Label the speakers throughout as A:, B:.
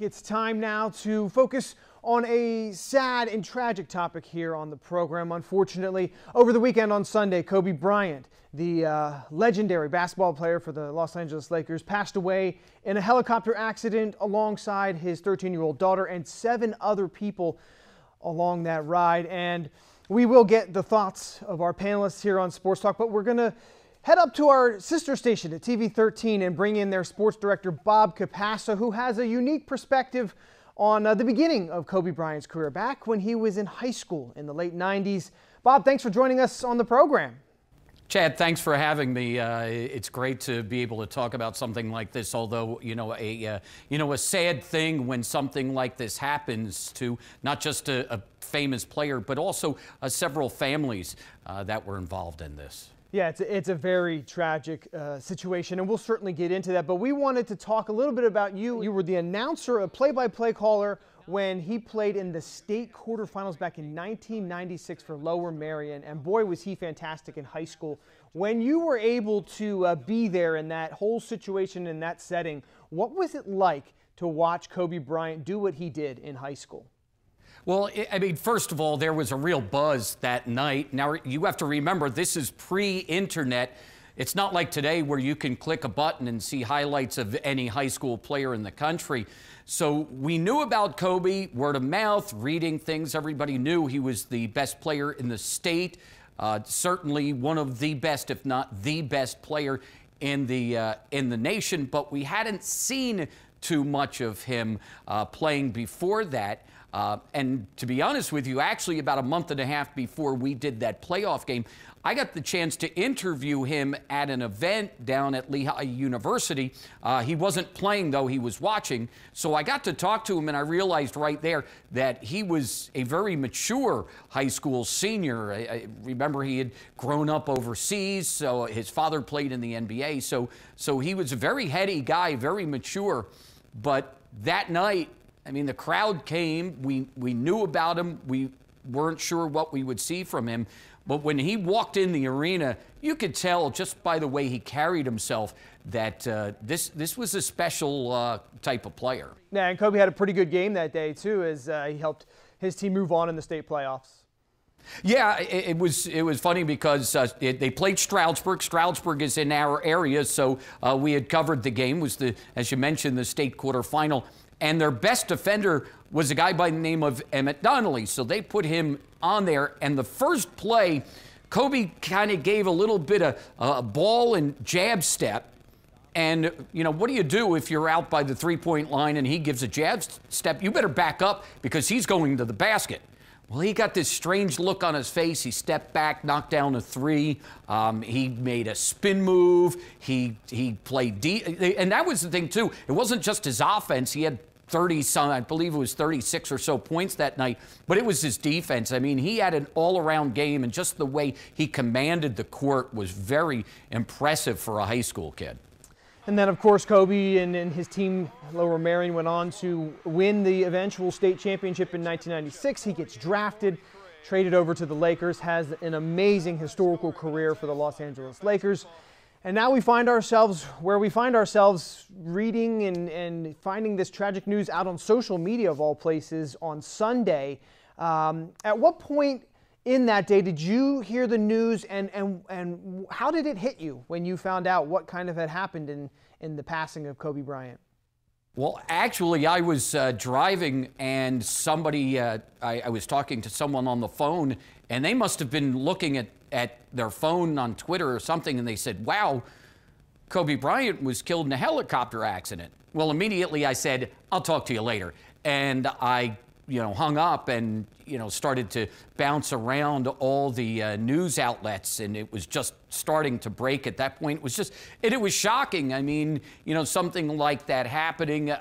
A: It's time now to focus on a sad and tragic topic here on the program. Unfortunately, over the weekend on Sunday, Kobe Bryant, the legendary basketball player for the Los Angeles Lakers, passed away in a helicopter accident alongside his 13-year-old daughter and 7 other people along that ride. And we will get the thoughts of our panelists here on Sports Talk, but we're going to head up to our sister station at TV 13 and bring in their sports director, Bob Capassa, who has a unique perspective on the beginning of Kobe Bryant's career back when he was in high school in the late 90s. Bob, thanks for joining us on the program.
B: Chad, thanks for having me. It's great to be able to talk about something like this, although, a sad thing when something like this happens to not just a famous player, but also several families that were involved in this.
A: Yeah, it's a very tragic situation, and we'll certainly get into that. But we wanted to talk a little bit about you. You were the announcer, a play-by-play caller when he played in the state quarterfinals back in 1996 for Lower Merion, and boy, was he fantastic in high school. When you were able to be there in that whole situation, in that setting, what was it like to watch Kobe Bryant do what he did in high school?
B: Well, I mean, first of all, there was a real buzz that night. Now, you have to remember, this is pre-internet. It's not like today where you can click a button and see highlights of any high school player in the country. So we knew about Kobe, word of mouth, reading things. Everybody knew he was the best player in the state, certainly one of the best, if not the best player in the nation. But we hadn't seen too much of him playing before that. And to be honest with you, actually about a month and a half before we did that playoff game, I got the chance to interview him at an event down at Lehigh University. He wasn't playing, though. He was watching. So I got to talk to him, and I realized right there that he was a very mature high school senior. I remember he had grown up overseas, so his father played in the NBA. So he was a very heady guy, very mature. But that night, I mean, the crowd came. We knew about him. We weren't sure what we would see from him. But when he walked in the arena, you could tell just by the way he carried himself that this was a special type of player.
A: Yeah, and Kobe had a pretty good game that day, too, as he helped his team move on in the state playoffs.
B: Yeah, it was funny because they played Stroudsburg. Stroudsburg is in our area, so we had covered the game. It was, as you mentioned, the state quarterfinal. And their best defender was a guy by the name of Emmett Donnelly. So they put him on there. And the first play, Kobe kind of gave a little bit of a ball and jab step. And, what do you do if you're out by the three-point line and he gives a jab step? You better back up because he's going to the basket. Well, he got this strange look on his face. He stepped back, knocked down a three. He made a spin move. He played deep. And that was the thing, too. It wasn't just his offense. He had 30-some, I believe it was 36 or so points that night, but it was his defense. I mean, he had an all-around game, and just the way he commanded the court was very impressive for a high school kid.
A: And then, of course, Kobe and his team, Lower Merion, went on to win the eventual state championship in 1996. He gets drafted, traded over to the Lakers, has an amazing historical career for the Los Angeles Lakers. And now we find ourselves where we find ourselves, reading and finding this tragic news out on social media, of all places, on Sunday. At what point in that day did you hear the news, and how did it hit you when you found out what kind of had happened in the passing of Kobe Bryant?
B: Well, actually, I was driving, and somebody, I was talking to someone on the phone, and they must have been looking at their phone on Twitter or something, and they said, wow, Kobe Bryant was killed in a helicopter accident. Well, immediately I said, I'll talk to you later. And I hung up and, started to bounce around all the news outlets, and it was just starting to break at that point. It was shocking. I mean, something like that happening,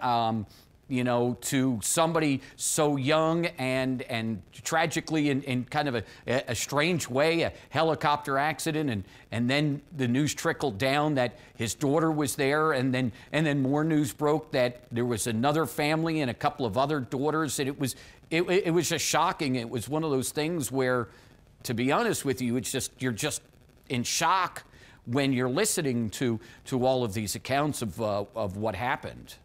B: to somebody so young and tragically in kind of a strange way, a helicopter accident, and then the news trickled down that his daughter was there, and then more news broke that there was another family and a couple of other daughters, and it was just shocking. It was one of those things where, to be honest with you, you're just in shock when you're listening to all of these accounts of what happened.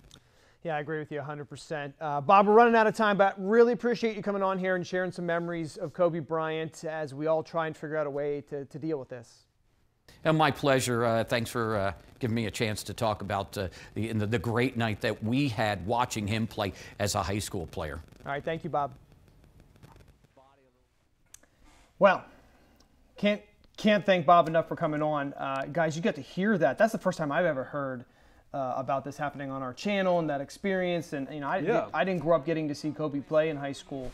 A: Yeah, I agree with you 100%. Bob, we're running out of time, but really appreciate you coming on here and sharing some memories of Kobe Bryant as we all try and figure out a way to deal with this.
B: And my pleasure. Thanks for giving me a chance to talk about the great night that we had watching him play as a high school player.
A: All right, thank you, Bob. Well, can't thank Bob enough for coming on. Guys, you got to hear that. That's the first time I've ever heard about this happening on our channel and that experience. And you know, I didn't grow up getting to see Kobe play in high school.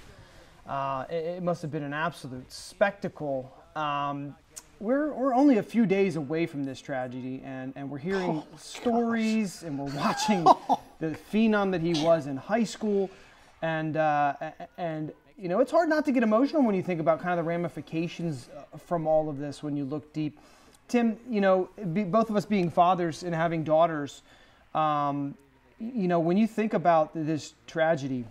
A: It must have been an absolute spectacle. We're only a few days away from this tragedy, and we're hearing stories, and we're watching the phenom that he was in high school, and you know, it's hard not to get emotional when you think about kind of the ramifications from all of this when you look deep. Tim, you know, both of us being fathers and having daughters, you know, when you think about this tragedy,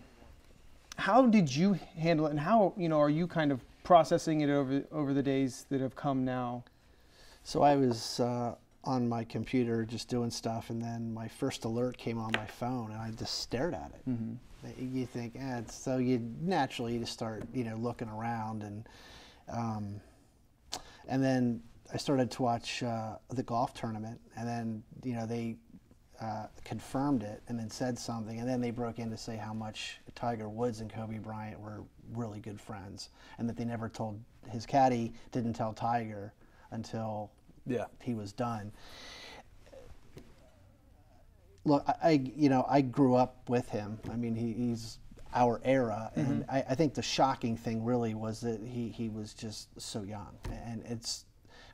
A: how did you handle it, and how, you know, are you kind of processing it over the days that have come now?
C: So I was on my computer just doing stuff, and then my first alert came on my phone, and I just stared at it. Mm-hmm. You think, so you naturally just start, you know, looking around, and then I started to watch the golf tournament, and then, you know, they confirmed it and then said something, and then they broke in to say how much Tiger Woods and Kobe Bryant were really good friends, and that they never told, his caddy didn't tell Tiger until he was done. Look, I grew up with him. I mean, he's our era, and I think the shocking thing really was that he was just so young, and it's,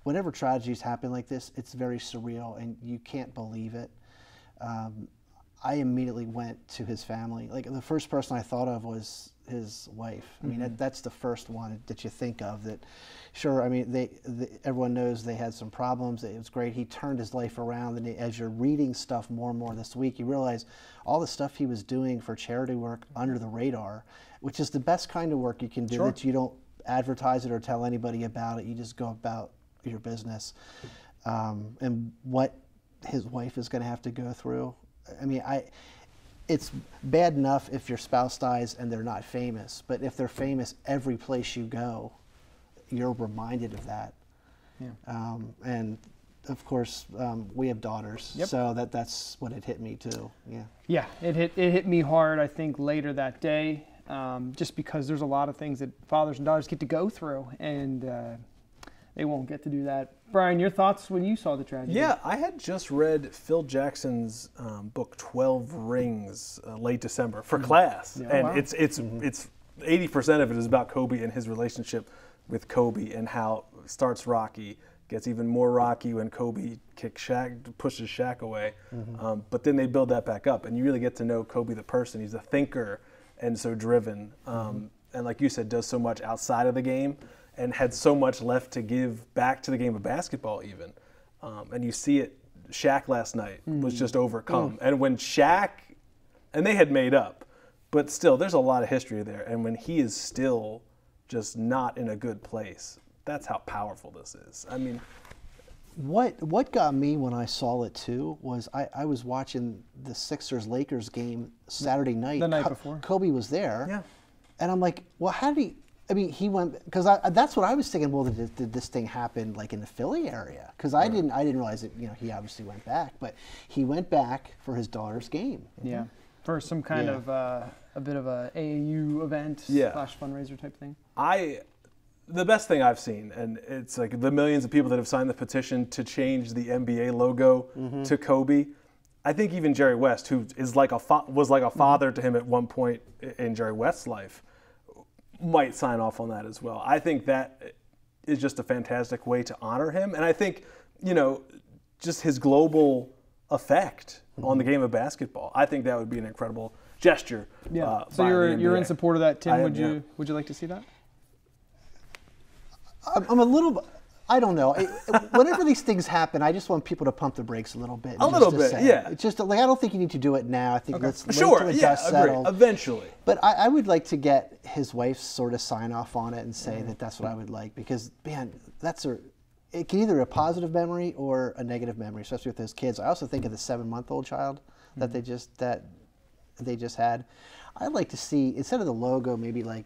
C: whenever tragedies happen like this, it's very surreal, and you can't believe it. I immediately went to his family. Like, the first person I thought of was his wife. I mean, that's the first one that you think of. That, sure, I mean, everyone knows they had some problems. It was great. He turned his life around, and as you're reading stuff more and more this week, you realize all the stuff he was doing for charity work under the radar, which is the best kind of work you can do, that you don't advertise it or tell anybody about it. You just go about your business. And what his wife is going to have to go through. I mean, it's bad enough if your spouse dies and they're not famous, but if they're famous, every place you go, you're reminded of that. Yeah. And of course, we have daughters, so that's what it hit me too. Yeah. Yeah,
A: it hit me hard, I think, later that day, just because there's a lot of things that fathers and daughters get to go through, and they won't get to do that. Brian, your thoughts when you saw the tragedy?
D: Yeah, I had just read Phil Jackson's book 12 Rings late December for class, and it's 80% of it is about Kobe and his relationship with Kobe, and how it starts rocky, gets even more rocky when Kobe pushes Shaq away, but then they build that back up, and you really get to know Kobe the person. He's a thinker and so driven, and like you said, does so much outside of the game, and had so much left to give back to the game of basketball even. And you see it, Shaq last night was just overcome. And when Shaq, and they had made up, but still there's a lot of history there. And when he is still just not in a good place, that's how powerful this is. I mean,
C: what got me when I saw it too was I was watching the Sixers-Lakers game Saturday night.
A: The night before.
C: Kobe was there. And I'm like, well, how did he, I mean, he went, because that's what I was thinking. Well, did this thing happen like in the Philly area? Because I didn't realize that, you know, he obviously went back, but he went back for his daughter's game.
A: Yeah, for some kind of a bit of a AAU event / fundraiser type thing.
D: The best thing I've seen, and it's like the millions of people that have signed the petition to change the NBA logo to Kobe. I think even Jerry West, who is like was like a father to him at one point in Jerry West's life, might sign off on that as well. I think that is just a fantastic way to honor him. And I think, you know, just his global effect on the game of basketball, I think that would be an incredible gesture.
A: Yeah. So you're in support of that, Tim. Would you like to see that?
C: I'm a little, I don't know. Whenever these things happen, I just want people to pump the brakes a little bit.
D: A little bit, yeah.
C: It's just like, I don't think you need to do it now. I think let's wait
D: till
C: the dust settles.
D: Eventually.
C: But I would like to get his wife sort of sign off on it and say that that's what I would like, because man, it can either be a positive memory or a negative memory, especially with those kids. I also think of the 7-month-old child that they just had. I'd like to see, instead of the logo, maybe like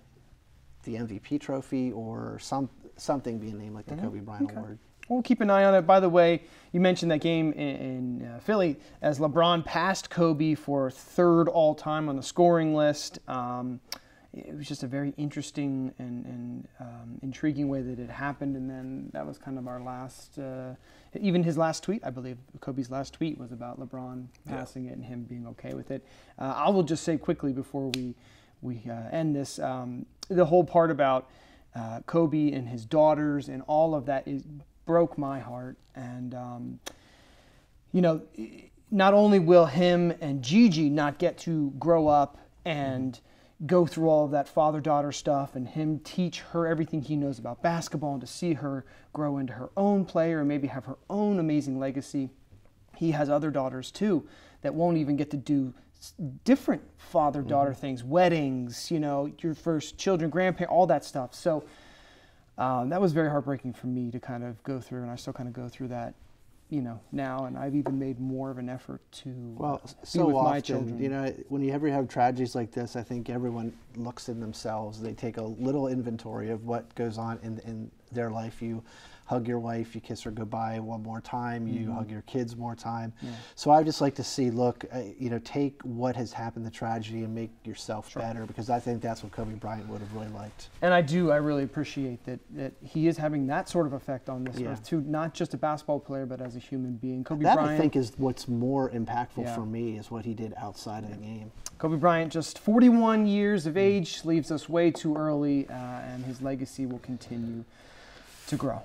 C: the MVP trophy or something being named like the Kobe Bryant Award.
A: We'll keep an eye on it. By the way, you mentioned that game in Philly as LeBron passed Kobe for third all-time on the scoring list. It was just a very interesting and intriguing way that it happened. And then that was kind of our last, even his last tweet, I believe, Kobe's last tweet was about LeBron passing it and him being okay with it. I will just say quickly before we end this, the whole part about Kobe and his daughters and all of that broke my heart. And, you know, not only will him and Gigi not get to grow up and go through all of that father-daughter stuff and him teach her everything he knows about basketball and to see her grow into her own player and maybe have her own amazing legacy, he has other daughters too that won't even get to do different father-daughter things, weddings, you know, your first children, grandparents, all that stuff. So that was very heartbreaking for me to kind of go through, and I still kind of go through that, you know, now, and I've even made more of an effort to be with my children.
C: You know, when you ever have tragedies like this, I think everyone looks in themselves. They take a little inventory of what goes on in their life. You hug your wife, you kiss her goodbye one more time, you hug your kids more time. Yeah. So I just like to see, look, you know, take what has happened, the tragedy, and make yourself better, because I think that's what Kobe Bryant would have really liked.
A: And I really appreciate that he is having that sort of effect on this earth too, not just a basketball player, but as a human being. Kobe Bryant,
C: I think, is what's more impactful for me, is what he did outside of the game.
A: Kobe Bryant, just 41 years of age, leaves us way too early, and his legacy will continue to grow.